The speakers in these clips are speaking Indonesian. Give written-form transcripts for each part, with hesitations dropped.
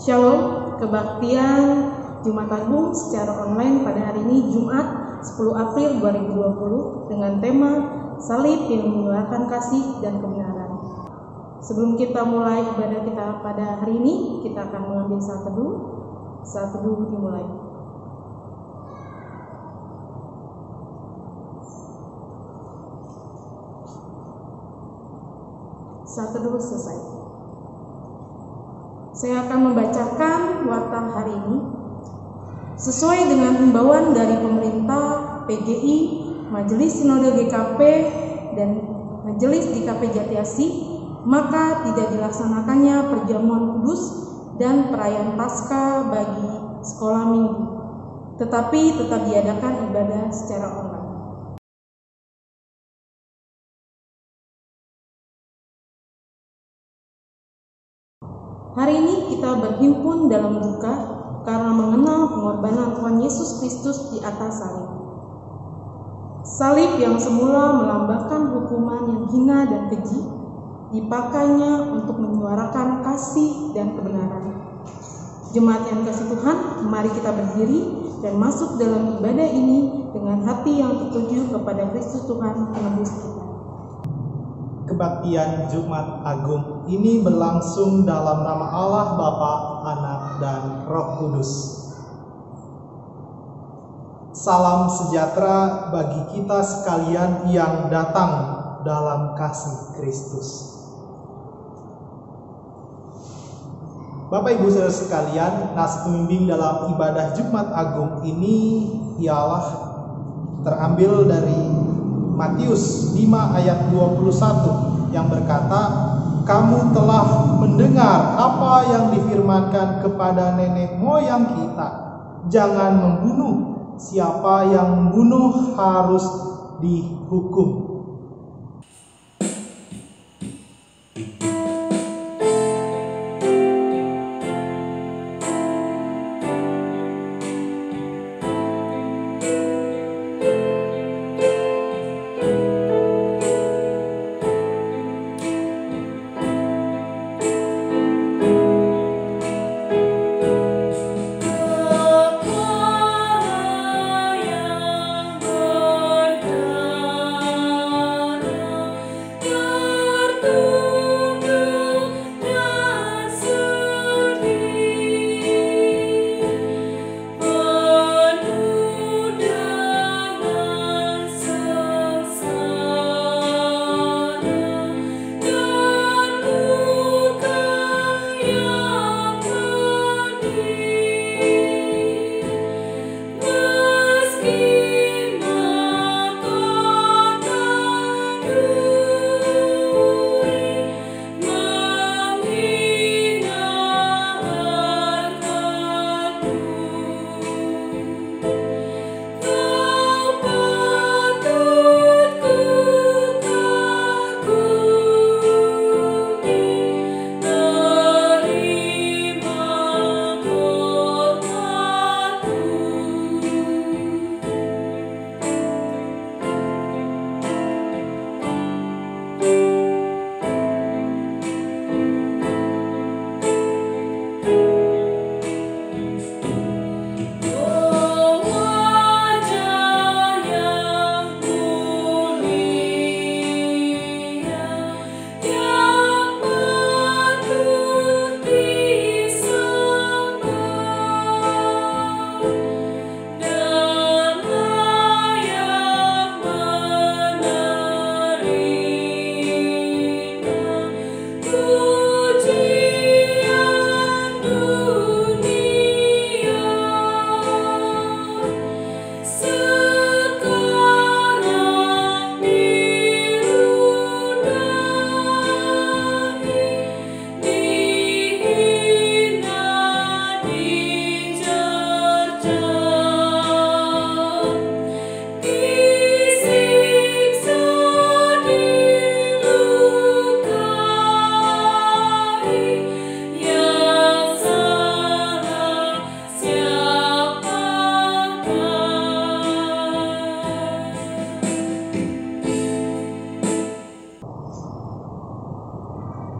Shalom, kebaktian Jumat Agung secara online pada hari ini Jumat 10 April 2020 dengan tema Salib yang menyuarakan kasih dan kebenaran. Sebelum kita mulai ibadah kita pada hari ini, kita akan mengambil saat teduh. Saat teduh dimulai. Saat teduh selesai. Saya akan membacakan warta hari ini sesuai dengan himbauan dari pemerintah, PGI, Majelis Sinode GKP, dan Majelis GKP Jatiasi, maka tidak dilaksanakannya perjamuan kudus dan perayaan Paskah bagi sekolah minggu, tetapi tetap diadakan ibadah secara online. Hari ini kita berhimpun dalam duka karena mengenal pengorbanan Tuhan Yesus Kristus di atas salib. Salib yang semula melambangkan hukuman yang hina dan keji, dipakainya untuk menyuarakan kasih dan kebenaran. Jemaat yang kasih Tuhan, mari kita berdiri dan masuk dalam ibadah ini dengan hati yang tertuju kepada Kristus Tuhan penebus kita. Kebaktian Jumat Agung ini berlangsung dalam nama Allah Bapa, Anak, dan Roh Kudus. Salam sejahtera bagi kita sekalian yang datang dalam kasih Kristus. Bapak Ibu Saudara sekalian, nas pembimbing dalam ibadah Jumat Agung ini ialah terambil dari Matius 5 ayat 21 yang berkata, "Kamu telah mendengar apa yang difirmankan kepada nenek moyang kita, jangan membunuh. Siapa yang membunuh harus dihukum."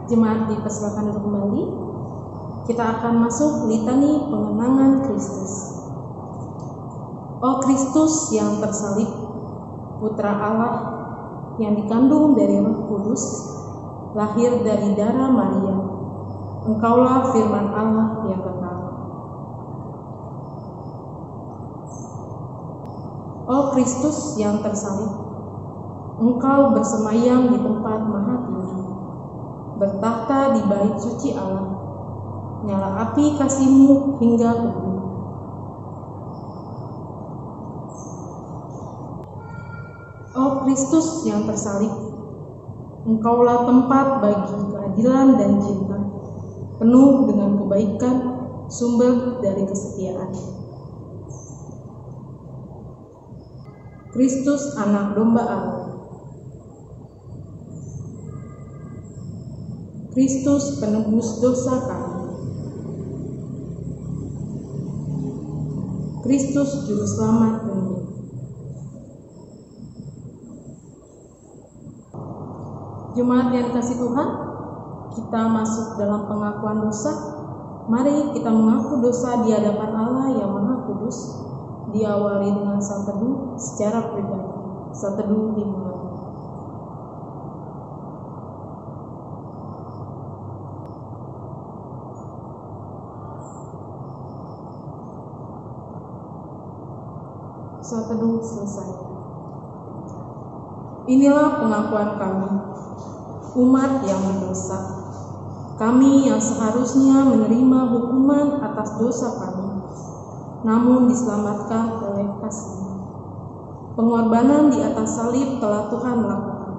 Jemaat dipersilakan untuk kembali. kita akan masuk litani pengenangan Kristus. O Kristus yang tersalib, Putra Allah yang dikandung dari Roh Kudus, lahir dari darah Maria, Engkaulah firman Allah yang kekal. O Kristus yang tersalib, Engkau bersemayam di tempat maha tinggi, bertahta di bait suci Allah, nyala api kasih-Mu hingga ke bumi. O Kristus yang tersalib, Engkaulah tempat bagi keadilan dan cinta, penuh dengan kebaikan, sumber dari kesetiaan. Kristus anak domba Allah, Kristus penebus dosa kami, Kristus juru selamat dunia. Jemaat yang dikasihi Tuhan, kita masuk dalam pengakuan dosa. Mari kita mengaku dosa di hadapan Allah yang Maha Kudus. Diawali dengan saat teduh secara pribadi. Saat teduh dimulai. Saat teduh selesai. Inilah pengakuan kami, umat yang berdosa. Kami yang seharusnya menerima hukuman atas dosa kami, namun diselamatkan oleh kasih-Mu. Pengorbanan di atas salib telah Tuhan lakukan.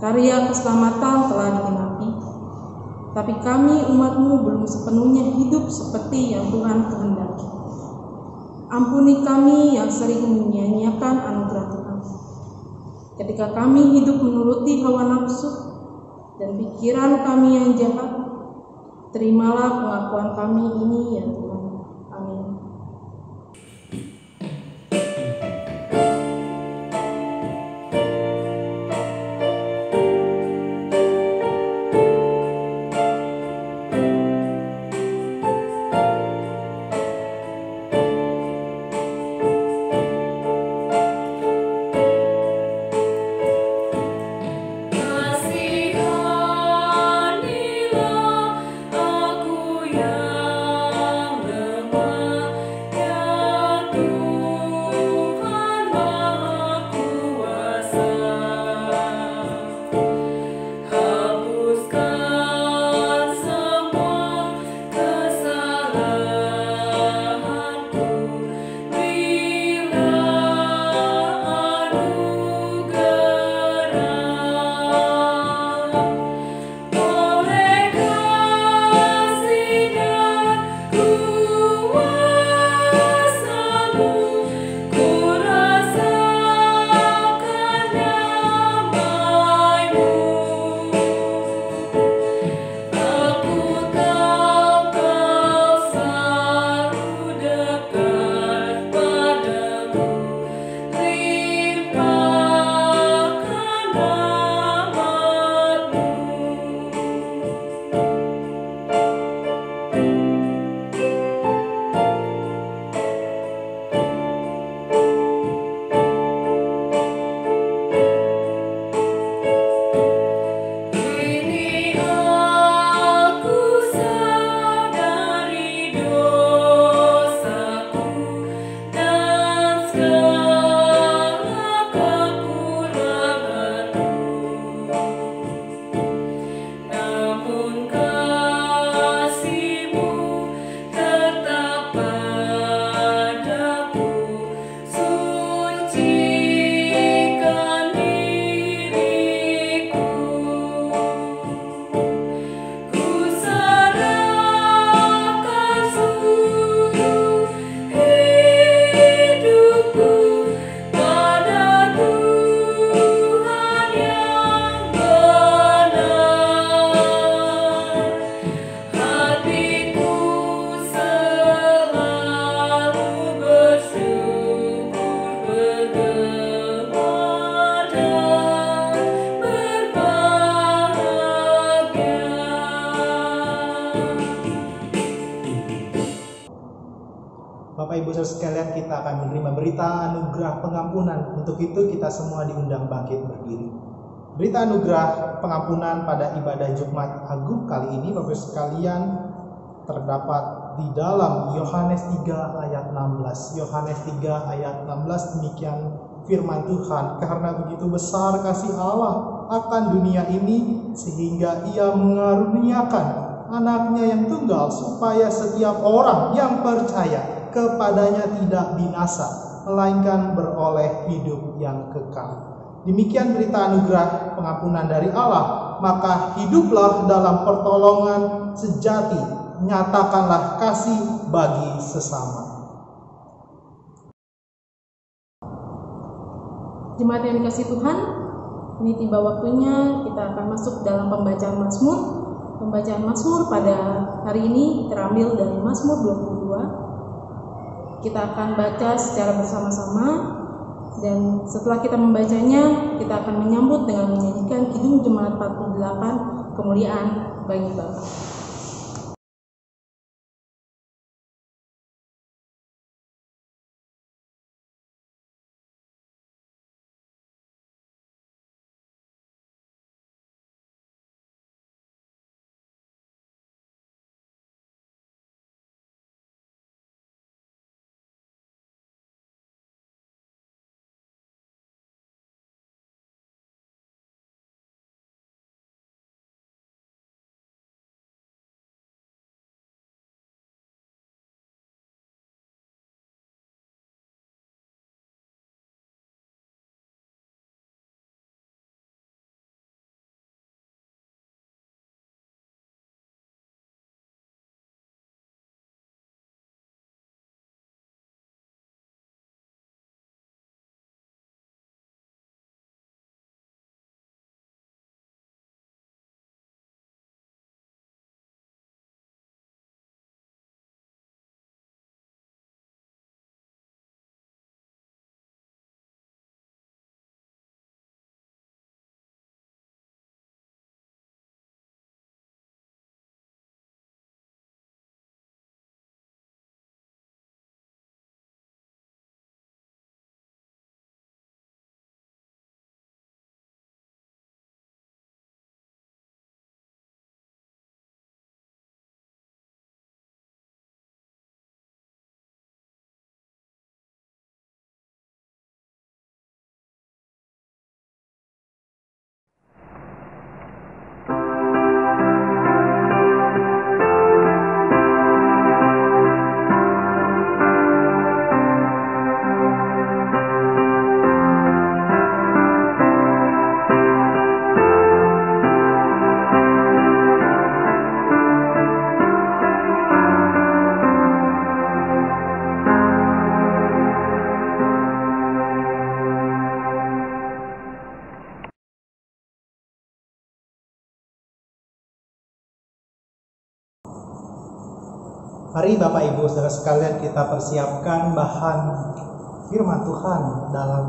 Karya keselamatan telah digenapi. Tapi kami umat-Mu belum sepenuhnya hidup seperti yang Tuhan kehendaki. Ampuni kami yang sering menyia-nyiakan anugerah Tuhan. Ketika kami hidup menuruti hawa nafsu dan pikiran kami yang jahat, terimalah pengakuan kami ini ya Tuhan. Amin. Kasihanilah aku yang Bapak Ibu Saudara sekalian, kita akan menerima berita anugerah pengampunan. Untuk itu kita semua diundang bangkit berdiri. Berita anugerah pengampunan pada ibadah Jumat Agung kali ini, Bapak Ibu sekalian, terdapat di dalam Yohanes 3 ayat 16. Yohanes 3 ayat 16 demikian firman Tuhan, karena begitu besar kasih Allah akan dunia ini sehingga Ia mengaruniakan anaknya yang tunggal supaya setiap orang yang percaya kepadanya tidak binasa melainkan beroleh hidup yang kekal. Demikian berita anugerah pengampunan dari Allah. Maka hiduplah dalam pertolongan sejati, nyatakanlah kasih bagi sesama. Jemaat yang dikasihi Tuhan, ini tiba waktunya kita akan masuk dalam pembacaan Mazmur. Pembacaan Mazmur pada hari ini terambil dari Mazmur 22. Kita akan baca secara bersama-sama, dan setelah kita membacanya, kita akan menyambut dengan menyanyikan Kidung Jemaat 48, Kemuliaan bagi Bapa. Mari Bapak Ibu Saudara sekalian, kita persiapkan bahan firman Tuhan dalam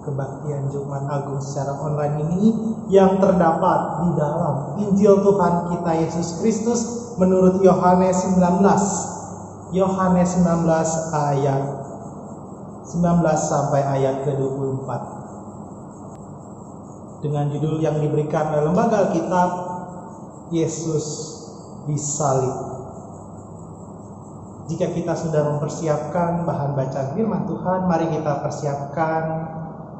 kebaktian Jumat Agung secara online ini yang terdapat di dalam Injil Tuhan kita Yesus Kristus menurut Yohanes 19. Yohanes 19 ayat 19 sampai ayat ke-24. Dengan judul yang diberikan oleh Lembaga Alkitab, Yesus disalib. Jika kita sudah mempersiapkan bahan bacaan firman Tuhan, mari kita persiapkan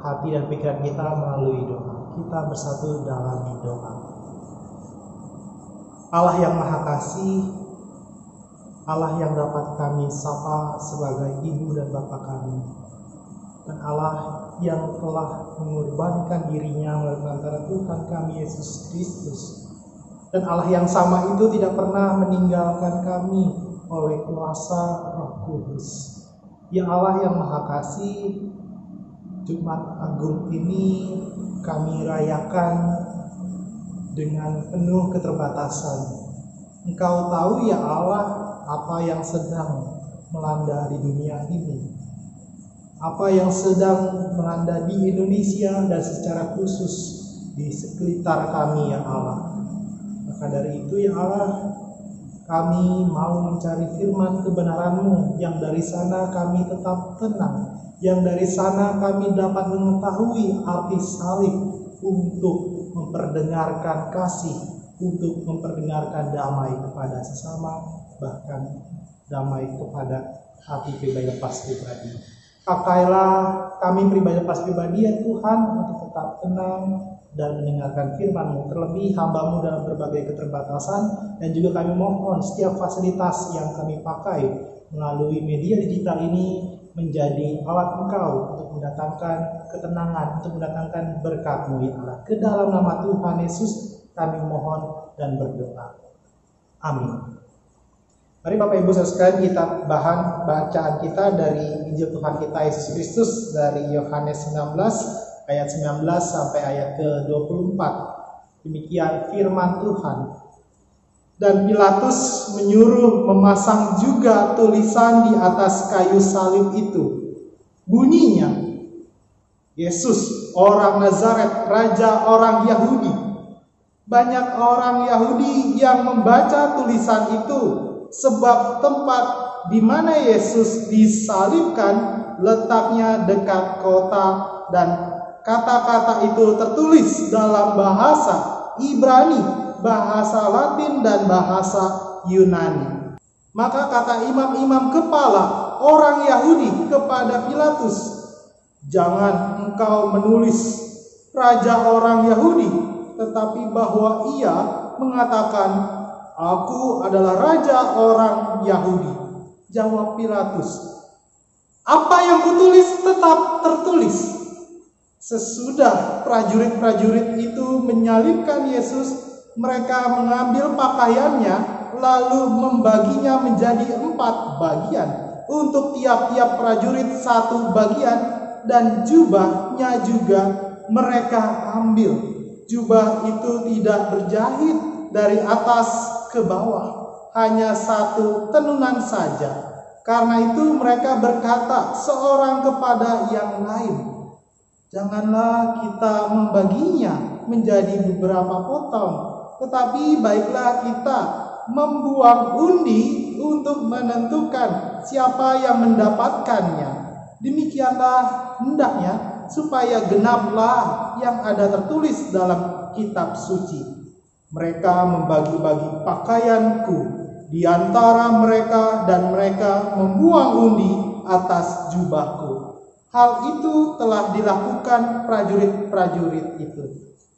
hati dan pikiran kita melalui doa. Kita bersatu dalam doa. Allah yang Maha Kasih, Allah yang dapat kami sapa sebagai Ibu dan Bapa kami, dan Allah yang telah mengorbankan dirinya melalui antara Tuhan kami Yesus Kristus, dan Allah yang sama itu tidak pernah meninggalkan kami oleh kuasa Roh Kudus. Ya Allah yang Maha Kasih, Jumat Agung ini kami rayakan dengan penuh keterbatasan. Engkau tahu ya Allah apa yang sedang melanda di dunia ini, apa yang sedang melanda di Indonesia dan secara khusus di sekitar kami ya Allah. Maka dari itu ya Allah, Kami mau mencari firman kebenaran-Mu, yang dari sana kami tetap tenang, yang dari sana kami dapat mengetahui arti salib untuk memperdengarkan kasih, untuk memperdengarkan damai kepada sesama, bahkan damai kepada hati pribadi lepas pribadi. Pakailah kami pribadi lepas pribadi ya Tuhan untuk tetap tenang dan mendengarkan firman-Mu, terlebih hamba-Mu dalam berbagai keterbatasan, dan juga kami mohon setiap fasilitas yang kami pakai melalui media digital ini menjadi alat Engkau untuk mendatangkan ketenangan, untuk mendatangkan berkat-Mu ya Allah. Ke dalam nama Tuhan Yesus kami mohon dan berdoa. Amin. Mari Bapak Ibu saudara sekalian, kita bacaan kita dari Injil Tuhan kita Yesus Kristus dari Yohanes 19 ayat 19 sampai ayat ke-24. Demikian firman Tuhan. Dan Pilatus menyuruh memasang juga tulisan di atas kayu salib itu. Bunyinya, Yesus orang Nazaret, raja orang Yahudi. Banyak orang Yahudi yang membaca tulisan itu, sebab tempat di mana Yesus disalibkan letaknya dekat kota, dan kata-kata itu tertulis dalam bahasa Ibrani, bahasa Latin, dan bahasa Yunani. Maka kata imam-imam kepala orang Yahudi kepada Pilatus, "Jangan engkau menulis raja orang Yahudi, tetapi bahwa ia mengatakan, 'Aku adalah raja orang Yahudi.'" Jawab Pilatus, "Apa yang kutulis tetap tertulis." Sesudah prajurit-prajurit itu menyalibkan Yesus, mereka mengambil pakaiannya lalu membaginya menjadi 4 bagian, untuk tiap-tiap prajurit 1 bagian, dan jubahnya juga mereka ambil. Jubah itu tidak berjahit dari atas ke bawah, hanya 1 tenunan saja. Karena itu mereka berkata seorang kepada yang lain, "Janganlah kita membaginya menjadi beberapa potong, tetapi baiklah kita membuang undi untuk menentukan siapa yang mendapatkannya. Demikianlah hendaknya supaya genaplah yang ada tertulis dalam kitab suci. Mereka membagi-bagi pakaianku di antara mereka, dan mereka membuang undi atas jubahku." Hal itu telah dilakukan prajurit-prajurit itu.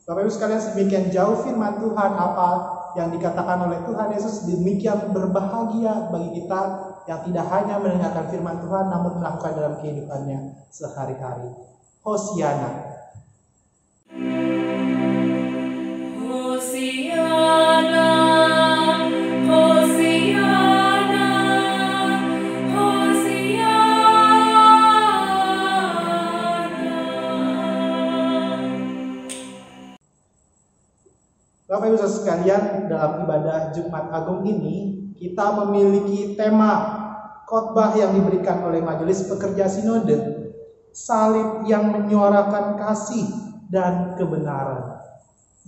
Bapak Ibu sekalian, sedemikian jauh firman Tuhan, apa yang dikatakan oleh Tuhan Yesus. Demikian berbahagia bagi kita yang tidak hanya mendengarkan firman Tuhan, namun melakukan dalam kehidupannya sehari-hari. Hosiana. Bapak Ibu sekalian, dalam ibadah Jumat Agung ini kita memiliki tema khotbah yang diberikan oleh Majelis Pekerja Sinode, salib yang menyuarakan kasih dan kebenaran.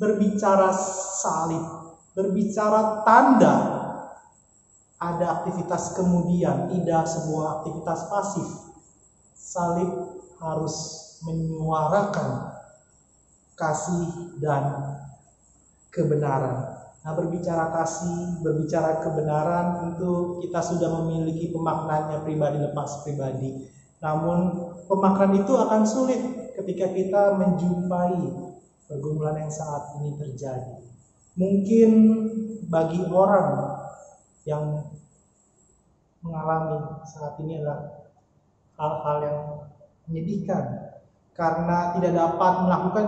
Berbicara salib, berbicara tanda, ada aktivitas kemudian, tidak sebuah aktivitas pasif. Salib harus menyuarakan kasih dan kebenaran. Nah, berbicara kasih, berbicara kebenaran, tentu kita sudah memiliki pemaknaannya pribadi lepas pribadi. Namun pemaknaan itu akan sulit ketika kita menjumpai pergumulan yang saat ini terjadi. Mungkin bagi orang yang mengalami saat ini adalah hal-hal yang menyedihkan, karena tidak dapat melakukan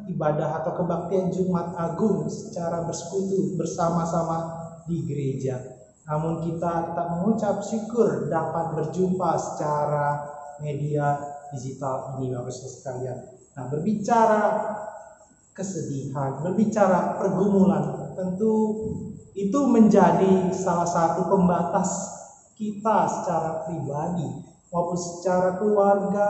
ibadah atau kebaktian Jumat Agung secara bersekutu bersama-sama di gereja. Namun kita tetap mengucap syukur dapat berjumpa secara media digital ini, Bapak Ibu sekalian. Nah, berbicara kesedihan, berbicara pergumulan, tentu itu menjadi salah satu pembatas kita secara pribadi maupun secara keluarga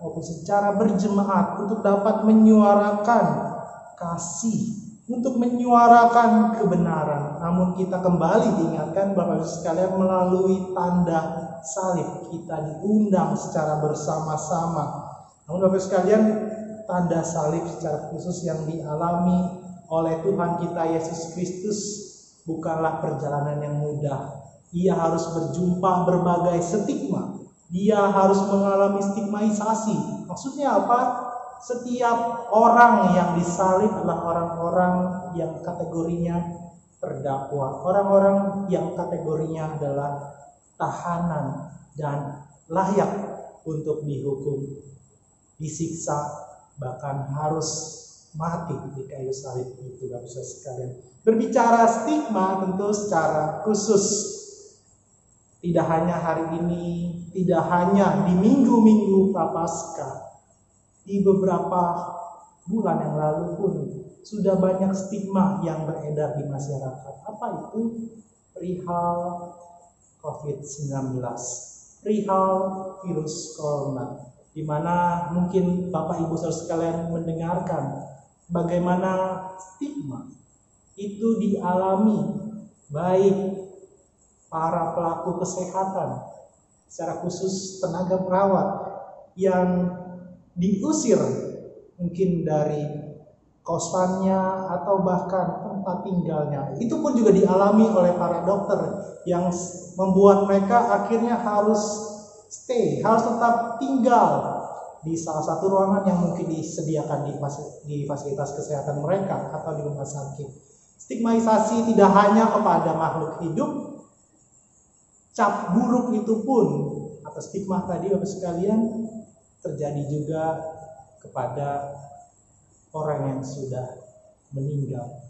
maupun secara berjemaat untuk dapat menyuarakan kasih untuk menyuarakan kebenaran. Namun kita kembali diingatkan Bapak Ibu sekalian, melalui tanda salib kita diundang secara bersama-sama. Namun Bapak Ibu sekalian, tanda salib secara khusus yang dialami oleh Tuhan kita Yesus Kristus bukanlah perjalanan yang mudah. Ia harus berjumpa berbagai stigma. Dia harus mengalami stigmatisasi. Maksudnya apa? Setiap orang yang disalib adalah orang-orang yang kategorinya terdakwa, orang-orang yang kategorinya adalah tahanan dan layak untuk dihukum, disiksa, bahkan harus mati di kayu salib itu, Bapak Ibu sekalian. Berbicara stigma tentu secara khusus tidak hanya hari ini, tidak hanya di minggu-minggu Prapaskah, di beberapa bulan yang lalu pun sudah banyak stigma yang beredar di masyarakat. Apa itu? Perihal COVID-19, perihal virus corona, di mana mungkin Bapak Ibu Saudara sekalian mendengarkan bagaimana stigma itu dialami baik para pelaku kesehatan, secara khusus tenaga perawat yang diusir mungkin dari kosannya atau bahkan tempat tinggalnya. Itu pun juga dialami oleh para dokter yang membuat mereka akhirnya harus stay, harus tetap tinggal di salah satu ruangan yang mungkin disediakan di fasilitas kesehatan mereka atau di rumah sakit. Stigmatisasi tidak hanya kepada makhluk hidup, cap buruk itu pun atau stigma tadi Bapak sekalian terjadi juga kepada orang yang sudah meninggal,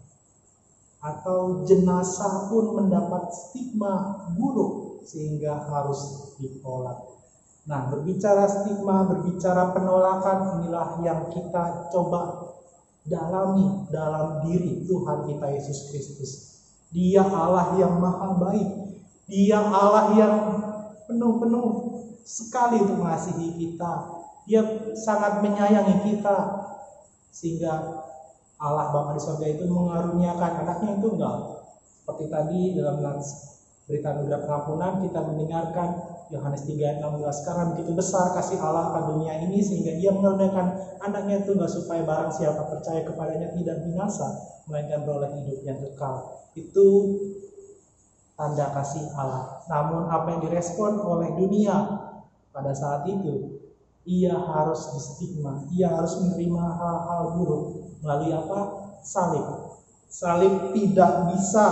atau jenazah pun mendapat stigma buruk sehingga harus ditolak. Nah, berbicara stigma, berbicara penolakan, inilah yang kita coba dalami dalam diri Tuhan kita Yesus Kristus. Dia Allah yang maha baik, Dia Allah yang penuh sekali untuk mengasihi kita. Dia sangat menyayangi kita, sehingga Allah Bapa di surga itu mengaruniakan anaknya itu enggak. Seperti tadi dalam berita anugerah pengampunan kita mendengarkan Yohanes 3:16, karena begitu besar kasih Allah akan dunia ini sehingga Ia mengaruniakan anaknya itu enggak supaya barang siapa percaya kepadanya tidak binasa, melainkan beroleh hidup yang kekal. Itu tanda kasih Allah. Namun apa yang direspon oleh dunia pada saat itu, ia harus distigma, ia harus menerima hal-hal buruk melalui apa? Salib. Salib tidak bisa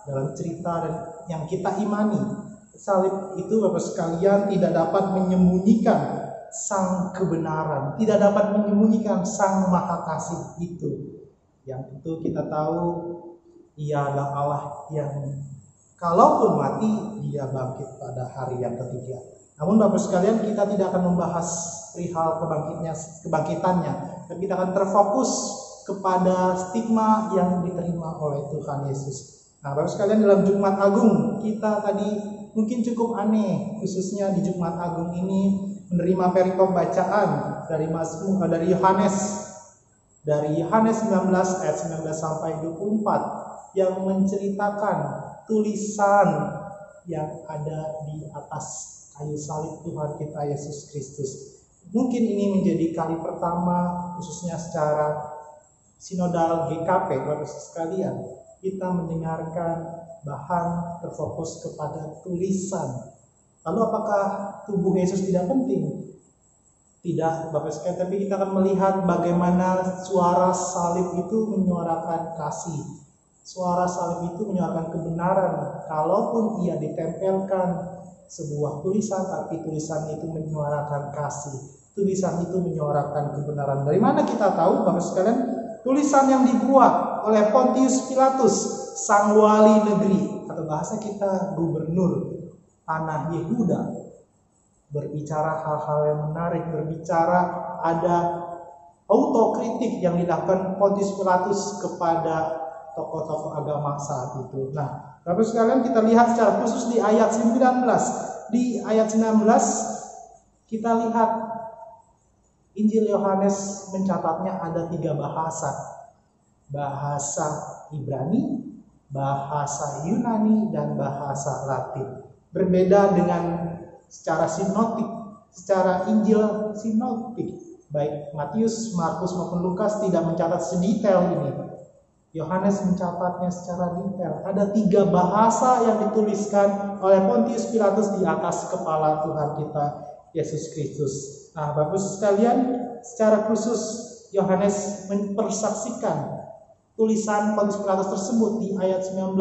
dalam cerita dan yang kita imani. Salib itu Bapak sekalian tidak dapat menyembunyikan sang kebenaran, tidak dapat menyembunyikan sang maha kasih itu. Yang itu kita tahu Ia adalah Allah yang kalaupun mati Dia bangkit pada hari yang ketiga. Namun Bapak sekalian, kita tidak akan membahas perihal kebangkitannya, tapi kita akan terfokus kepada stigma yang diterima oleh Tuhan Yesus. Nah, Bapak sekalian, dalam Jumat Agung kita tadi mungkin cukup aneh, khususnya di Jumat Agung ini menerima perikop bacaan dari Yohanes 19 ayat 19 sampai 24 yang menceritakan tulisan yang ada di atas kayu salib Tuhan kita Yesus Kristus. Mungkin ini menjadi kali pertama, khususnya secara sinodal GKP, Bapak sekalian, kita mendengarkan bahan terfokus kepada tulisan. Lalu apakah tubuh Yesus tidak penting? Tidak, Bapak sekalian, tapi kita akan melihat bagaimana suara salib itu menyuarakan kasih. Suara salib itu menyuarakan kebenaran. Kalaupun ia ditempelkan sebuah tulisan, tapi tulisan itu menyuarakan kasih, tulisan itu menyuarakan kebenaran. Dari mana kita tahu, Bapak sekalian? Tulisan yang dibuat oleh Pontius Pilatus, sang wali negeri, atau bahasa kita gubernur tanah Yehuda, berbicara hal-hal yang menarik, berbicara ada autokritik yang dilakukan Pontius Pilatus kepada tokoh-tokoh agama saat itu. Nah, Bapak sekalian, kita lihat secara khusus di ayat 19. Di ayat 19 kita lihat Injil Yohanes mencatatnya ada 3 bahasa. bahasa Ibrani, bahasa Yunani, dan bahasa Latin. Berbeda dengan secara sinoptik, secara Injil sinoptik, baik Matius, Markus maupun Lukas tidak mencatat sedetail ini. Yohanes mencatatnya secara detail. Ada 3 bahasa yang dituliskan oleh Pontius Pilatus di atas kepala Tuhan kita Yesus Kristus. Nah, Bapak Ibu sekalian, secara khusus Yohanes mempersaksikan tulisan Pontius Pilatus tersebut di ayat 19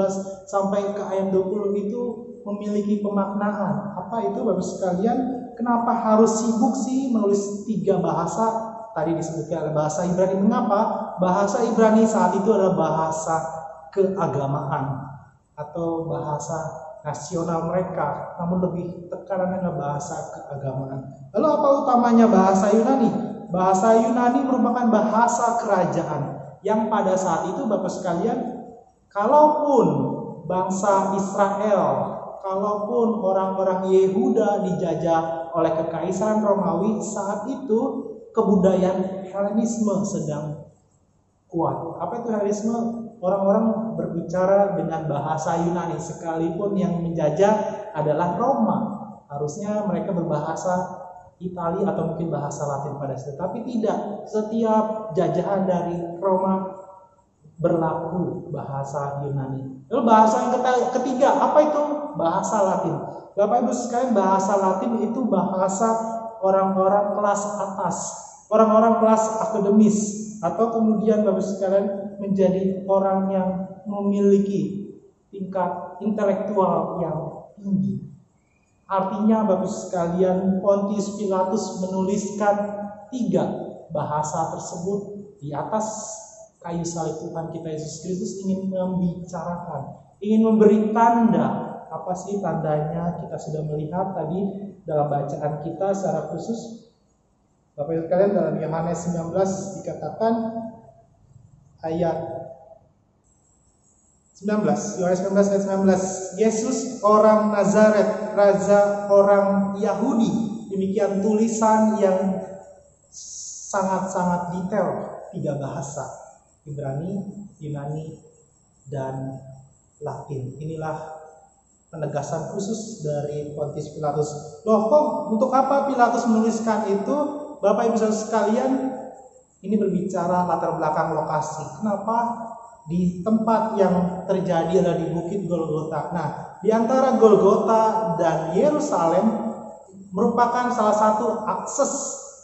sampai ke ayat 20 itu memiliki pemaknaan. Apa itu Bapak sekalian? Kenapa harus sibuk sih menulis 3 bahasa? Tadi disebutkan ada bahasa Ibrani. Mengapa? Bahasa Ibrani saat itu adalah bahasa keagamaan atau bahasa nasional mereka, namun lebih tekanannya adalah bahasa keagamaan. Lalu apa utamanya bahasa Yunani? Bahasa Yunani merupakan bahasa kerajaan yang pada saat itu Bapak sekalian, kalaupun bangsa Israel, kalaupun orang-orang Yehuda dijajah oleh kekaisaran Romawi, saat itu kebudayaan Helenisme sedang kuat. Apa itu Helenisme? Orang-orang berbicara dengan bahasa Yunani, sekalipun yang menjajah adalah Roma. Harusnya mereka berbahasa Italia atau mungkin bahasa Latin pada saat itu. Tapi tidak, setiap jajahan dari Roma berlaku bahasa Yunani. Lalu bahasa yang ketiga, apa itu? Bahasa Latin. Bapak Ibu sekalian, bahasa Latin itu bahasa orang-orang kelas atas, orang-orang kelas akademis, atau kemudian Bapak sekalian menjadi orang yang memiliki tingkat intelektual yang tinggi. Artinya Bapak sekalian, Pontius Pilatus menuliskan 3 bahasa tersebut di atas kayu salib Tuhan kita Yesus Kristus, ingin membicarakan, ingin memberi tanda. Apa sih tandanya? Kita sudah melihat tadi dalam bacaan kita secara khusus. Bapak Ibu sekalian, dalam Yohanes 19 dikatakan ayat 19, Yohanes 19 ayat 19, Yesus orang Nazaret, raja orang Yahudi. Demikian tulisan yang sangat-sangat detail, 3 bahasa, Ibrani, Yunani, dan Latin. Inilah penegasan khusus dari Pontius Pilatus. Loh, kok untuk apa Pilatus menuliskan itu? Bapak Ibu sekalian, ini berbicara latar belakang lokasi. Kenapa di tempat yang terjadi adalah di Bukit Golgota? Nah, di antara Golgota dan Yerusalem merupakan salah satu akses.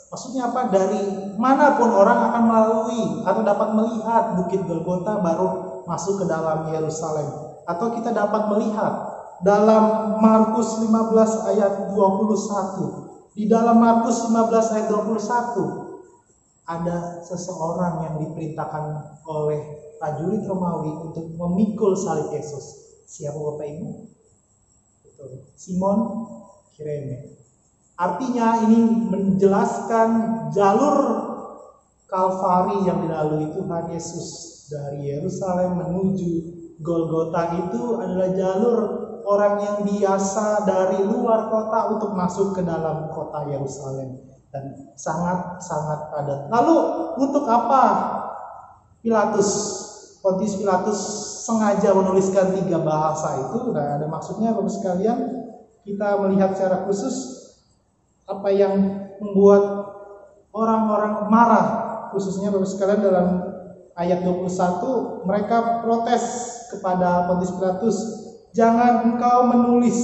Maksudnya apa? Dari manapun orang akan melalui atau dapat melihat Bukit Golgota baru masuk ke dalam Yerusalem. Atau kita dapat melihat dalam Markus 15 ayat 21. Di dalam Markus 15 ayat 21 ada seseorang yang diperintahkan oleh prajurit Romawi untuk memikul salib Yesus. Siapa Bapak Ibu? Betul. Simon Kirene. Artinya ini menjelaskan jalur Kalvari yang dilalui Tuhan Yesus dari Yerusalem menuju Golgota itu adalah jalur orang yang biasa dari luar kota untuk masuk ke dalam kota Yerusalem, dan sangat-sangat padat. Lalu untuk apa Pontius Pilatus sengaja menuliskan 3 bahasa itu? Nah, ada maksudnya Bapak sekalian. Kita melihat secara khusus apa yang membuat orang-orang marah, khususnya Bapak sekalian dalam ayat 21 mereka protes kepada Pontius Pilatus. Jangan engkau menulis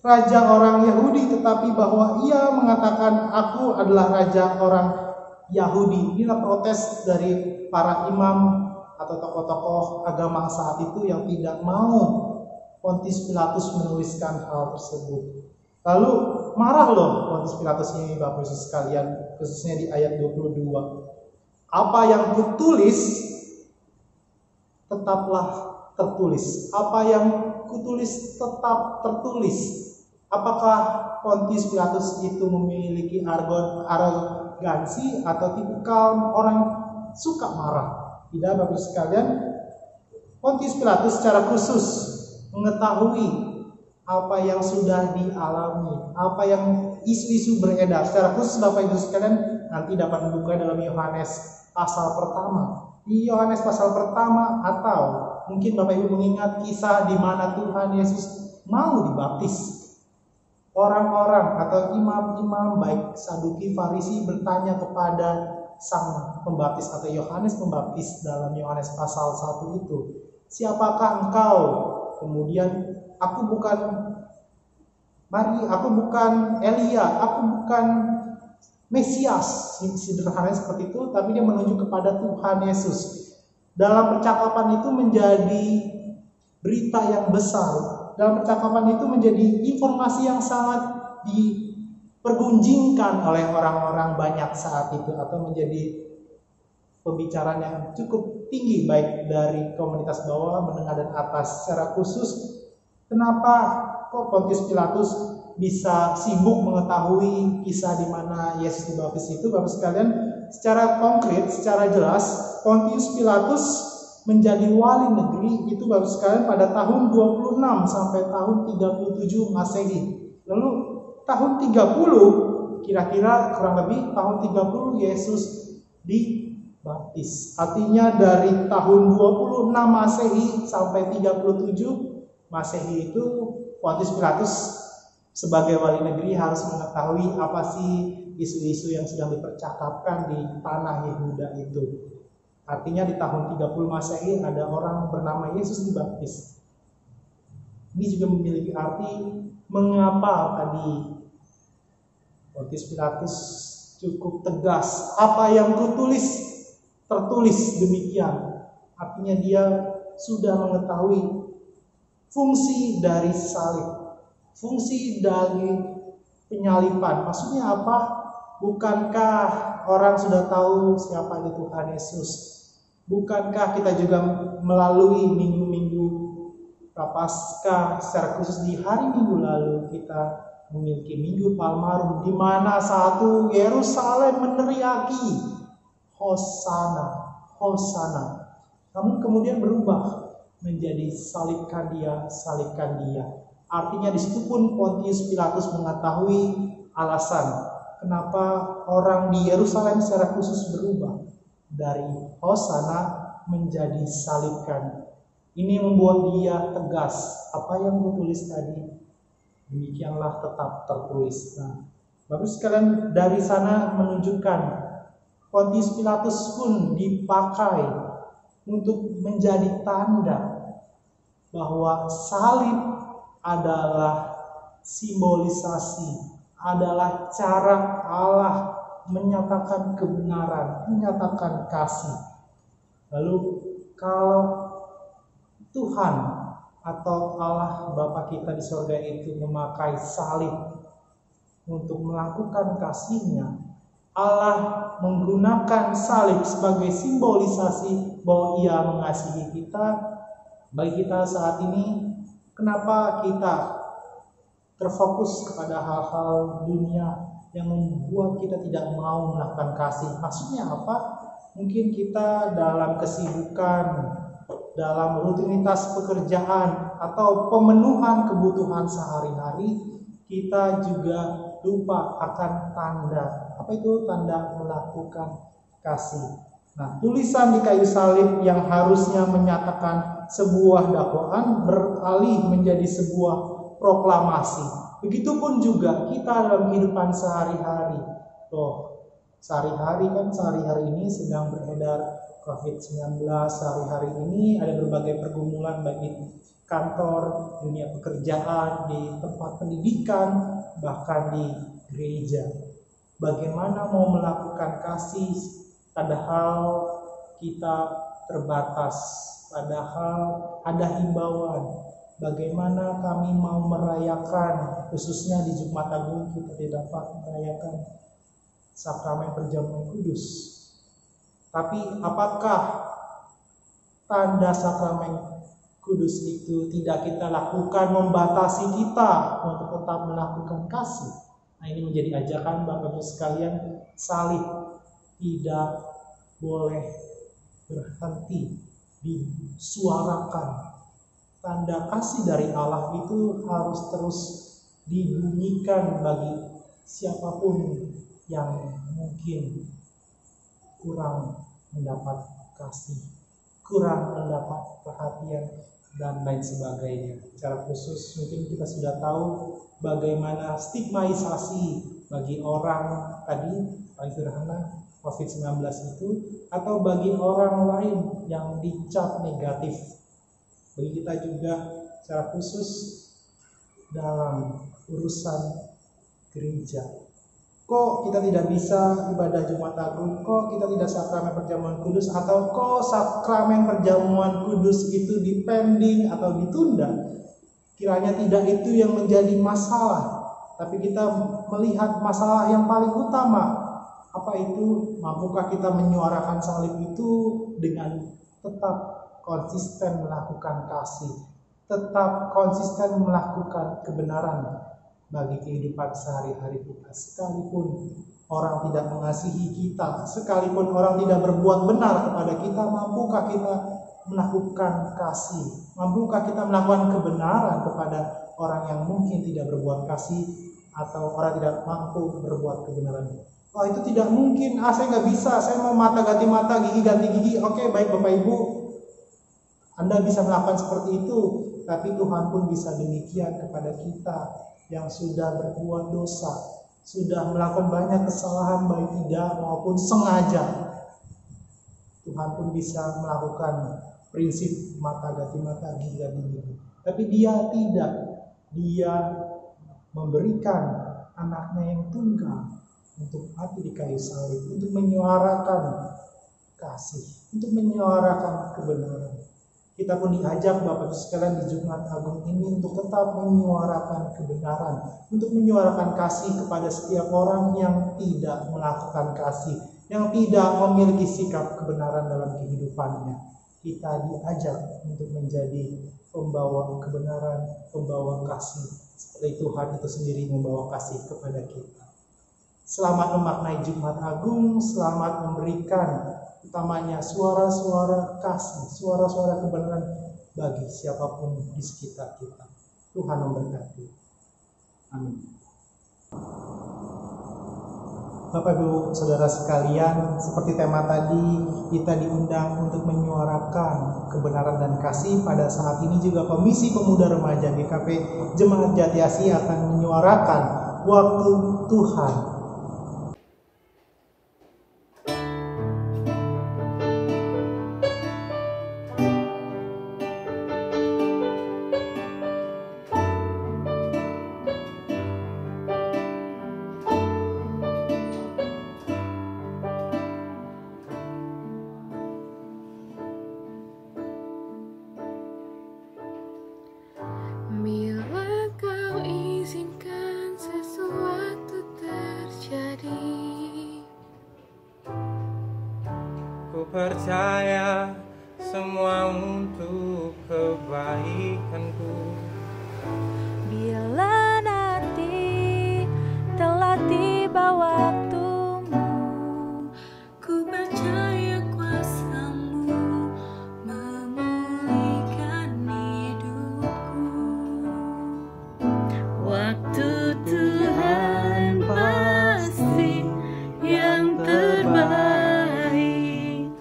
raja orang Yahudi, tetapi bahwa ia mengatakan aku adalah raja orang Yahudi. Inilah protes dari para imam atau tokoh-tokoh agama saat itu yang tidak mau Pontius Pilatus menuliskan hal tersebut. Lalu marah loh Pontius Pilatus ini Bapak Ibu sekalian, khususnya di ayat 22. Apa yang kutulis tetaplah tertulis. Apa yang kutulis tetap tertulis. Apakah Pontius Pilatus itu memiliki arogansi atau tipikal orang suka marah? Tidak, Bapak sekalian. Pontius Pilatus secara khusus mengetahui apa yang sudah dialami, apa yang isu-isu beredar. Secara khusus Bapak Ibu sekalian nanti dapat membuka dalam Yohanes pasal pertama. Di Yohanes pasal pertama, atau mungkin Bapak Ibu mengingat kisah di mana Tuhan Yesus mau dibaptis. Orang-orang atau imam-imam baik Saduki, Farisi bertanya kepada sang pembaptis atau Yohanes Pembaptis dalam Yohanes pasal 1 itu, "Siapakah engkau?" Kemudian, "Aku bukan Elia, aku bukan Mesias." Sederhananya seperti itu, tapi dia menunjuk kepada Tuhan Yesus. Dalam percakapan itu menjadi berita yang besar. Dalam percakapan itu menjadi informasi yang sangat dipergunjingkan oleh orang-orang banyak saat itu, atau menjadi pembicaraan yang cukup tinggi baik dari komunitas bawah, menengah, dan atas. Secara khusus, kenapa kok Pontius Pilatus bisa sibuk mengetahui kisah di mana Yesus dibaptis itu? Bapak sekalian, secara konkret, secara jelas, Pontius Pilatus menjadi wali negeri itu Bapak sekalian pada tahun 26 sampai tahun 37 Masehi. Lalu tahun 30, kira-kira kurang lebih tahun 30 Yesus dibaptis. Artinya dari tahun 26 Masehi sampai 37 Masehi itu Pontius Pilatus sebagai wali negeri harus mengetahui apa sih isu-isu yang sedang dipercakapkan di tanah Yehuda itu. Artinya di tahun 30 Masehi ada orang bernama Yesus dibaptis. Ini juga memiliki arti mengapa tadi Pontius Pilatus cukup tegas. Apa yang tertulis demikian. Artinya dia sudah mengetahui fungsi dari salib, fungsi dari penyaliban. Maksudnya apa? Bukankah orang sudah tahu siapa itu Tuhan Yesus? Bukankah kita juga melalui minggu-minggu Prapaskah, secara khusus di hari Minggu lalu kita memiliki Minggu Palmarum, di mana satu Yerusalem meneriaki Hosana, Hosana. Namun kemudian berubah menjadi salibkan dia, salibkan dia. Artinya di situ pun Pontius Pilatus mengetahui alasan kenapa orang di Yerusalem secara khusus berubah dari Hosana menjadi salibkan. Ini membuat dia tegas. Apa yang ditulis tadi, demikianlah tetap tertulis. Nah, Bapak sekalian, dari sana menunjukkan Pontius Pilatus pun dipakai untuk menjadi tanda bahwa salib adalah simbolisasi, adalah cara Allah menyatakan kebenaran, menyatakan kasih. Lalu kalau Tuhan atau Allah Bapa kita di surga itu memakai salib untuk melakukan kasih-Nya, Allah menggunakan salib sebagai simbolisasi bahwa Ia mengasihi kita. Bagi kita saat ini, kenapa kita terfokus kepada hal-hal dunia yang membuat kita tidak mau melakukan kasih? Maksudnya apa? Mungkin kita dalam kesibukan, dalam rutinitas pekerjaan atau pemenuhan kebutuhan sehari-hari, kita juga lupa akan tanda. Apa itu tanda melakukan kasih? Nah, tulisan di kayu salib yang harusnya menyatakan sebuah dakwaan beralih menjadi sebuah proklamasi. Begitupun juga kita dalam kehidupan sehari-hari. Sehari-hari ini sedang beredar COVID-19. Sehari-hari ini ada berbagai pergumulan bagi kantor, dunia pekerjaan, di tempat pendidikan, bahkan di gereja. Bagaimana mau melakukan kasih padahal kita terbatas, padahal ada himbauan. Bagaimana kami mau merayakan, khususnya di Jumat Agung kita tidak dapat merayakan sakramen perjamuan kudus. Tapi apakah tanda sakramen kudus itu tidak kita lakukan membatasi kita untuk tetap melakukan kasih? Nah, ini menjadi ajakan Bapak Ibu sekalian, salib tidak boleh berhenti disuarakan. Tanda kasih dari Allah itu harus terus dibunyikan bagi siapapun yang mungkin kurang mendapat kasih, kurang mendapat perhatian, dan lain sebagainya. Secara khusus mungkin kita sudah tahu bagaimana stigmatisasi bagi orang tadi paling sederhana COVID-19 itu, atau bagi orang lain yang dicap negatif. Bagi kita juga secara khusus dalam urusan gereja. Kok kita tidak bisa ibadah Jumat Agung? Kok kita tidak sakramen perjamuan kudus? Atau kok sakramen perjamuan kudus itu dipending atau ditunda? Kiranya tidak itu yang menjadi masalah, tapi kita melihat masalah yang paling utama. Apa itu? Mampukah kita menyuarakan salib itu dengan tetap konsisten melakukan kasih, tetap konsisten melakukan kebenaran bagi kehidupan sehari-hari kita. Sekalipun orang tidak mengasihi kita, sekalipun orang tidak berbuat benar kepada kita, mampukah kita melakukan kasih? Mampukah kita melakukan kebenaran kepada orang yang mungkin tidak berbuat kasih atau orang tidak mampu berbuat kebenaran? Oh, itu tidak mungkin. Saya nggak bisa. Saya mau mata ganti mata, gigi ganti gigi. Oke, baik Bapak Ibu, Anda bisa melakukan seperti itu. Tapi Tuhan pun bisa demikian kepada kita yang sudah berbuat dosa, sudah melakukan banyak kesalahan baik tidak maupun sengaja. Tuhan pun bisa melakukan prinsip mata ganti mata, gigi ganti gigi. Tapi Dia tidak. Dia memberikan anaknya yang tunggal untuk mati di kayu salib, untuk menyuarakan kasih, untuk menyuarakan kebenaran. Kita pun diajak Bapak Ibu sekalian di Jumat Agung ini untuk tetap menyuarakan kebenaran, untuk menyuarakan kasih kepada setiap orang yang tidak melakukan kasih, yang tidak memiliki sikap kebenaran dalam kehidupannya. Kita diajak untuk menjadi pembawa kebenaran, pembawa kasih, seperti Tuhan itu sendiri membawa kasih kepada kita. Selamat memaknai Jumat Agung, selamat memberikan utamanya suara-suara kasih, suara-suara kebenaran bagi siapapun di sekitar kita. Tuhan memberkati. Amin. Bapak Ibu Saudara sekalian, seperti tema tadi, kita diundang untuk menyuarakan kebenaran dan kasih. Pada saat ini juga Komisi Pemuda Remaja GKP Jemaat Jati Asih akan menyuarakan waktu Tuhan. Bila kau izinkan sesuatu terjadi, ku percaya semua untuk kebaikanku. bila nanti telah tiba waktumu, ku percaya kuasa-Mu memulihkan hidupku. Waktu Tuhan pasti yang terbaik,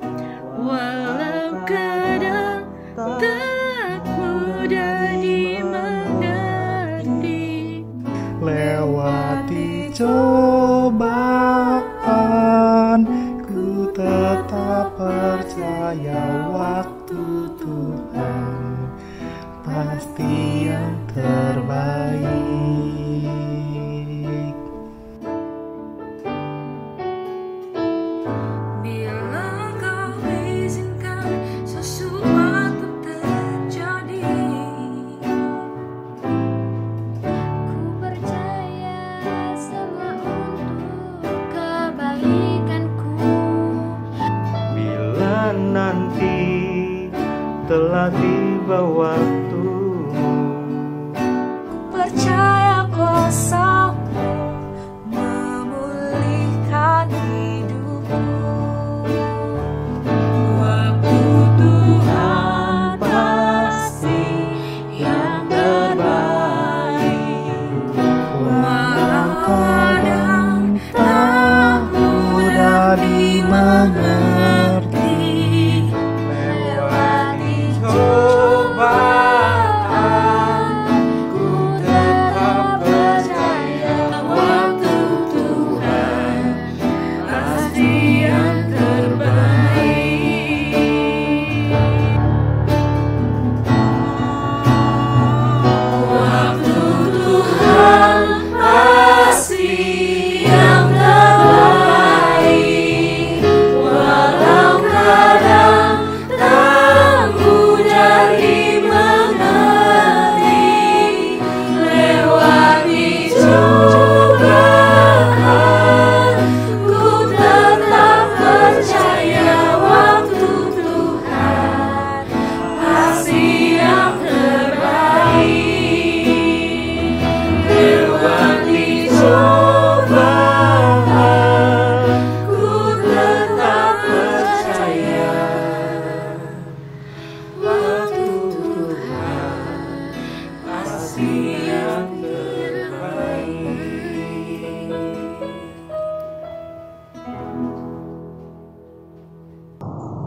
walau kadang tak mudah dimengerti. Lewati cobaan, ku tetap percaya waktu Tuhan pasti yang terbaik. Bila kau izinkan sesuatu terjadi, ku percaya semua untuk kebaikanku. Bila nanti telah tiba waktumu, Percaya kuasa-Mu memulihkan hidupku. Waktu Tuhan pasti yang terbaik, walau kadang tak mudah dimengerti.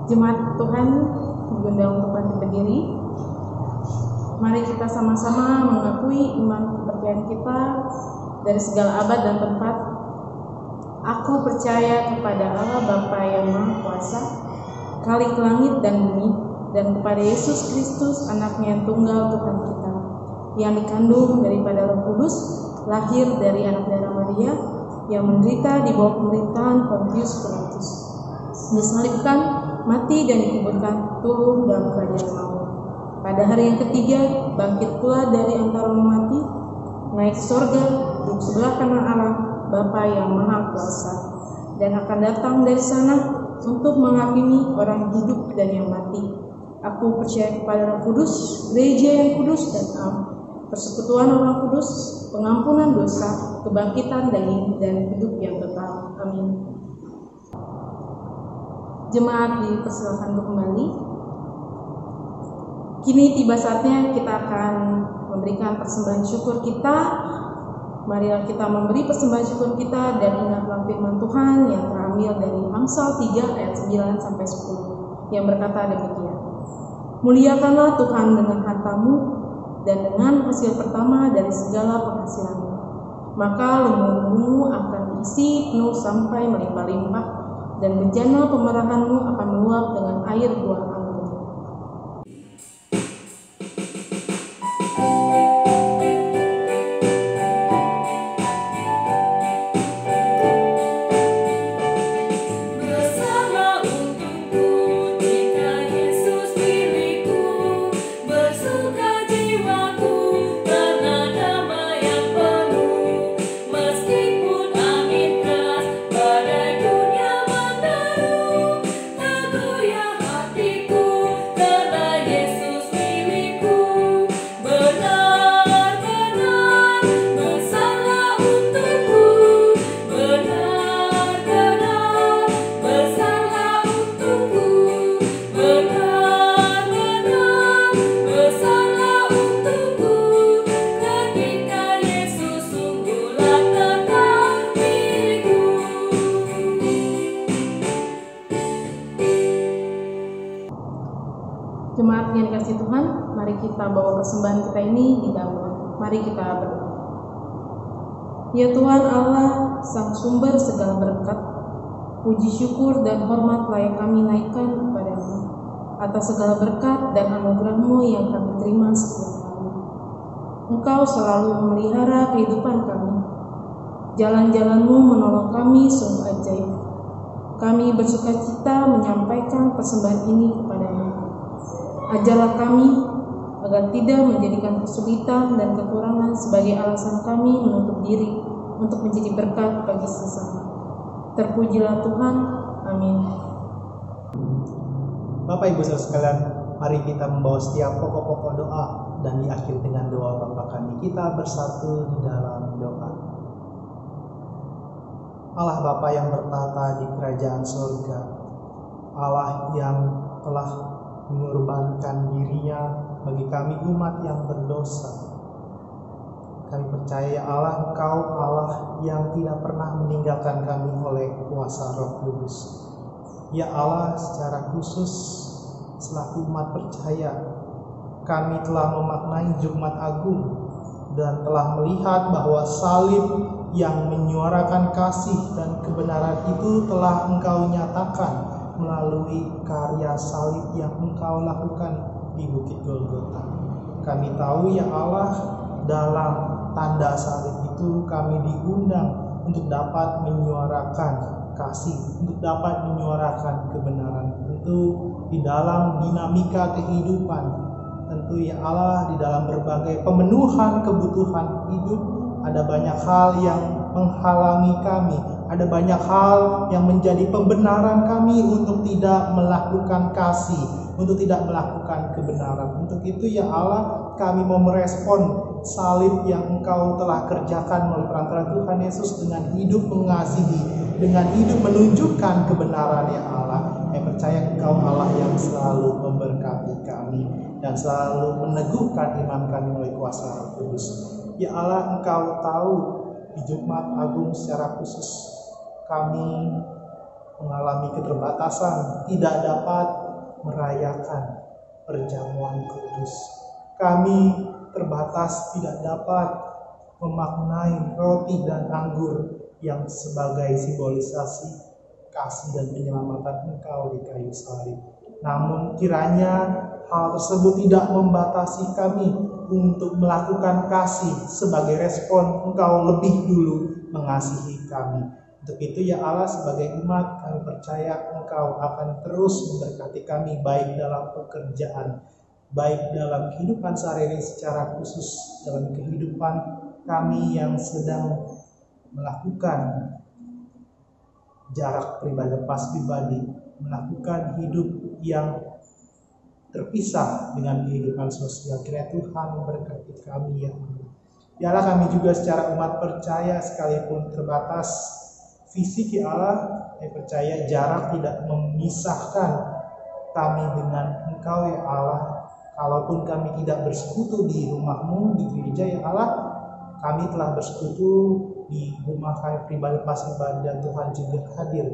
Jemaat Tuhan diundang untuk bangkit berdiri. Mari kita sama-sama mengakui iman kepercayaan kita dari segala abad dan tempat. Aku percaya kepada Allah Bapa yang Maha Kuasa, Khalik langit dan bumi, dan kepada Yesus Kristus, Anaknya yang tunggal Tuhan kita, yang dikandung daripada Roh Kudus, lahir dari anak darah Maria, yang menderita di bawah pemerintahan Pontius Pilatus, disalibkan, mati dan dikuburkan, turun dalam kerajaan maut. Pada hari yang ketiga bangkit pula dari antara orang mati, naik ke surga, duduk sebelah kanan Allah Bapa yang Maha Kuasa, dan akan datang dari sana untuk menghakimi orang hidup dan yang mati. Aku percaya kepada Roh Kudus, gereja yang kudus dan am, persekutuan orang kudus, pengampunan dosa, kebangkitan daging, dan hidup yang kekal. Amin. Jemaat dipersilakan untuk kembali. Kini tiba saatnya kita akan memberikan persembahan syukur kita. Marilah kita memberi persembahan syukur kita dan ingatlah firman Tuhan yang terambil dari Amsal 3 ayat 9 sampai 10 yang berkata demikian. Muliakanlah Tuhan dengan hartamu dan dengan hasil pertama dari segala penghasilanmu. Maka lumbungmu akan diisi penuh sampai melimpah-limpah, dan bejana pemerahanmu akan meluap dengan air buah anggur. Jemaat yang dikasih Tuhan, mari kita bawa persembahan kita ini di dalam. Mari kita berdoa. Ya Tuhan Allah, Sang Sumber segala berkat, puji syukur dan hormat layak kami naikkan kepadamu atas segala berkat dan anugerah-Mu yang kami terima setiap hari. Engkau selalu memelihara kehidupan kami. Jalan-jalan-Mu menolong kami sungguh ajaib. Kami bersukacita menyampaikan persembahan ini kepadamu. Ajarlah kami agar tidak menjadikan kesulitan dan kekurangan sebagai alasan kami menutup diri untuk menjadi berkat bagi sesama. Terpujilah Tuhan. Amin. Bapak Ibu Saudara sekalian, mari kita membawa setiap pokok-pokok doa dan diakhiri dengan doa Bapa kami. Kita bersatu di dalam doa. Allah Bapa yang bertata di kerajaan surga, Allah yang telah mengorbankan dirinya bagi kami umat yang berdosa. Kami percaya ya Allah, Engkau Allah yang tidak pernah meninggalkan kami oleh kuasa Roh Kudus. Ya Allah, secara khusus selaku umat percaya, kami telah memaknai Jumat Agung dan telah melihat bahwa salib yang menyuarakan kasih dan kebenaran itu telah Engkau nyatakan melalui karya salib yang Engkau lakukan di Bukit Golgota. Kami tahu ya Allah, dalam tanda salib itu kami diundang untuk dapat menyuarakan kasih, untuk dapat menyuarakan kebenaran. Tentu di dalam dinamika kehidupan, tentu ya Allah, di dalam berbagai pemenuhan kebutuhan hidup, ada banyak hal yang menghalangi kami. Ada banyak hal yang menjadi pembenaran kami untuk tidak melakukan kasih, untuk tidak melakukan kebenaran. Untuk itu ya Allah, kami mau merespon salib yang Engkau telah kerjakan melalui perantara Tuhan Yesus dengan hidup mengasihi, dengan hidup menunjukkan kebenaran ya Allah. Yang percaya Engkau Allah yang selalu memberkati kami dan selalu meneguhkan iman kami melalui kuasa Roh Kudus. Ya Allah, Engkau tahu di Jumat Agung secara khusus kami mengalami keterbatasan, tidak dapat merayakan perjamuan kudus. Kami terbatas tidak dapat memaknai roti dan anggur yang sebagai simbolisasi kasih dan penyelamatan Engkau di kayu salib. Namun kiranya hal tersebut tidak membatasi kami untuk melakukan kasih sebagai respon Engkau lebih dulu mengasihi kami. Untuk itu ya Allah, sebagai umat kami percaya Engkau akan terus memberkati kami, baik dalam pekerjaan, baik dalam kehidupan sehari-hari, secara khusus dalam kehidupan kami yang sedang melakukan jarak pribadi lepas pribadi, melakukan hidup yang terpisah dengan kehidupan sosial. Kiranya Tuhan memberkati kami ya Allah. Ya Allah, kami juga secara umat percaya sekalipun terbatas fisik ya Allah, kami percaya jarak tidak memisahkan kami dengan Engkau ya Allah. Kalaupun kami tidak bersekutu di rumah-Mu, di gereja ya Allah, kami telah bersekutu di rumah kami pribadi lepas pribadi, dan Tuhan juga hadir.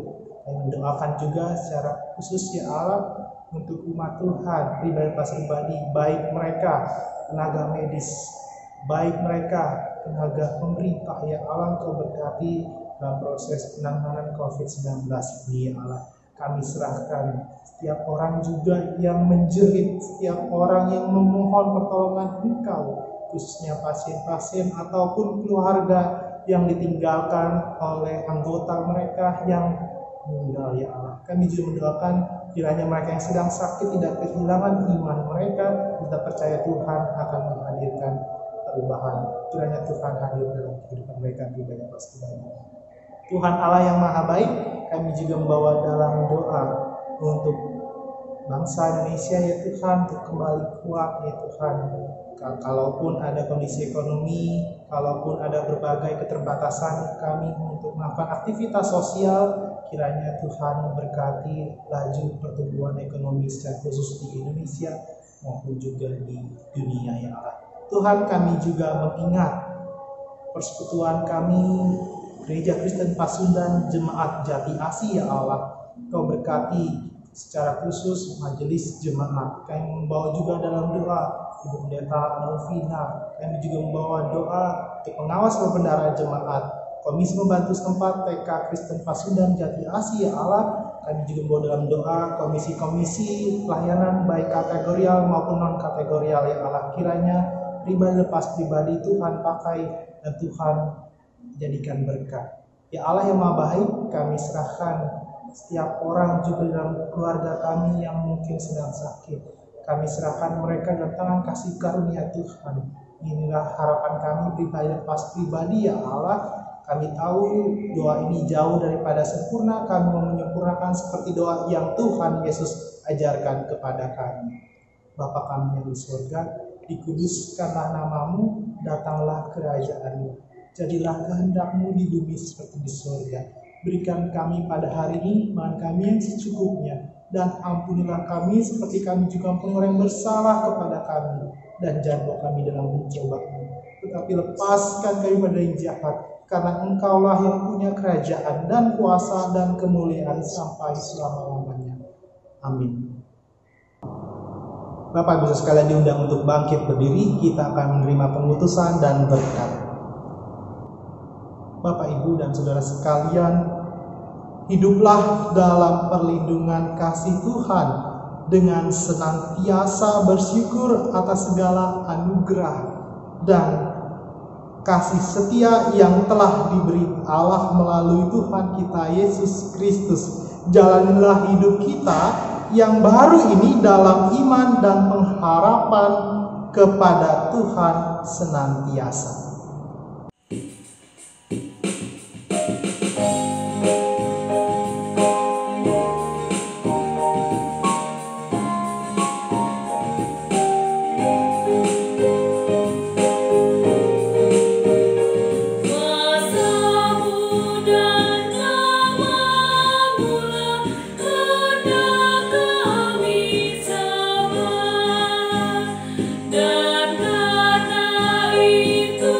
Kami mendoakan juga secara khusus ya Allah untuk umat Tuhan pribadi lepas pribadi, baik mereka tenaga medis, baik mereka tenaga pemerintah ya Allah, Engkau berkati dalam proses penanganan COVID-19 ini ya Allah. Kami serahkan setiap orang juga yang menjerit, setiap orang yang memohon pertolongan Engkau, khususnya pasien-pasien ataupun keluarga yang ditinggalkan oleh anggota mereka yang meninggal ya Allah. Kami juga mendoakan kiranya mereka yang sedang sakit tidak kehilangan iman mereka, kita percaya Tuhan akan menghadirkan perubahan. Kiranya Tuhan hadir dalam kehidupan mereka pribadi pasti banyak. Tuhan Allah yang Maha Baik, kami juga membawa dalam doa untuk bangsa Indonesia ya Tuhan, untuk kembali kuat ya Tuhan. Kalaupun ada kondisi ekonomi, kalaupun ada berbagai keterbatasan kami untuk melakukan aktivitas sosial, kiranya Tuhan memberkati laju pertumbuhan ekonomi secara khusus di Indonesia maupun juga di dunia ya Allah. Tuhan, kami juga mengingat persekutuan kami Gereja Kristen Pasundan Jemaat Jati Asih ya Allah. Kau berkati secara khusus majelis jemaat. Kami membawa juga dalam doa Ibu Pendeta Novina. Kami juga membawa doa untuk pengawas pembendara jemaat, Komisi Membantu Setempat TK Kristen Pasundan Jati Asih ya Allah. Kami juga membawa dalam doa komisi-komisi pelayanan baik kategorial maupun non kategorial ya Allah. Kiranya pribadi lepas pribadi Tuhan pakai dan Tuhan jadikan berkat. Ya Allah yang Maha Baik, kami serahkan setiap orang juga dalam keluarga kami yang mungkin sedang sakit. Kami serahkan mereka dalam tangan kasih karunia Tuhan. Inilah harapan kami pribadi lepas pribadi ya Allah. Kami tahu doa ini jauh daripada sempurna. Kami mau menyempurnakan seperti doa yang Tuhan Yesus ajarkan kepada kami. Bapa kami yang di surga, dikuduskanlah namamu, datanglah kerajaan-Mu. Jadilah kehendak-Mu di bumi seperti di surga. Berikan kami pada hari ini makan kami yang secukupnya, dan ampunilah kami seperti kami juga ampuni orang yang bersalah kepada kami, dan jangan bawa kami dalam pencobaan, tetapi lepaskan kami pada yang jahat, karena Engkaulah yang punya kerajaan dan kuasa dan kemuliaan sampai selama-lamanya. Amin. Bapak Ibu sekalian diundang untuk bangkit berdiri. Kita akan menerima pengutusan dan berkat. Bapak, Ibu, dan Saudara sekalian, hiduplah dalam perlindungan kasih Tuhan dengan senantiasa bersyukur atas segala anugerah dan kasih setia yang telah diberi Allah melalui Tuhan kita Yesus Kristus. Jalanilah hidup kita yang baru ini dalam iman dan pengharapan kepada Tuhan senantiasa. Dan karena itu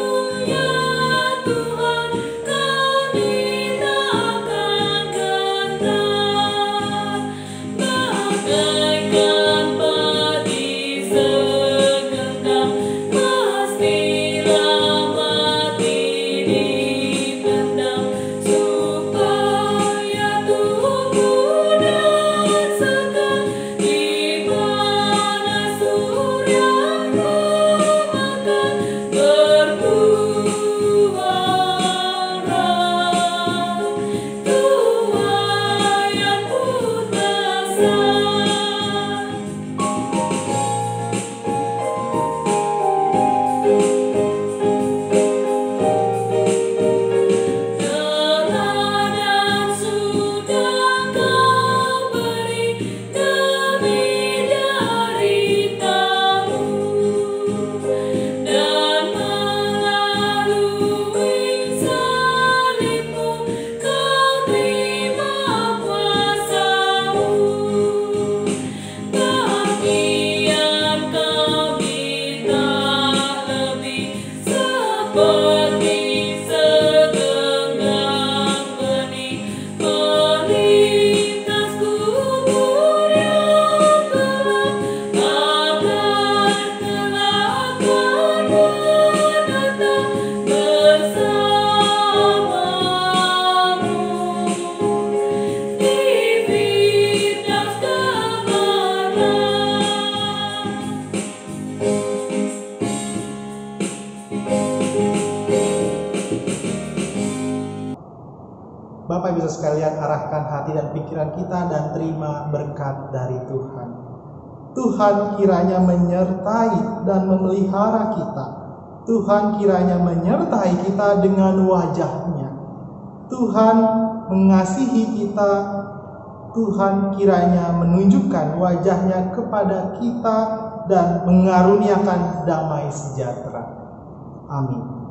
Bapak bisa sekalian arahkan hati dan pikiran kita dan terima berkat dari Tuhan. Tuhan kiranya menyertai dan memelihara kita. Tuhan kiranya menyertai kita dengan wajah-Nya. Tuhan mengasihi kita. Tuhan kiranya menunjukkan wajah-Nya kepada kita dan mengaruniakan damai sejahtera. Amin.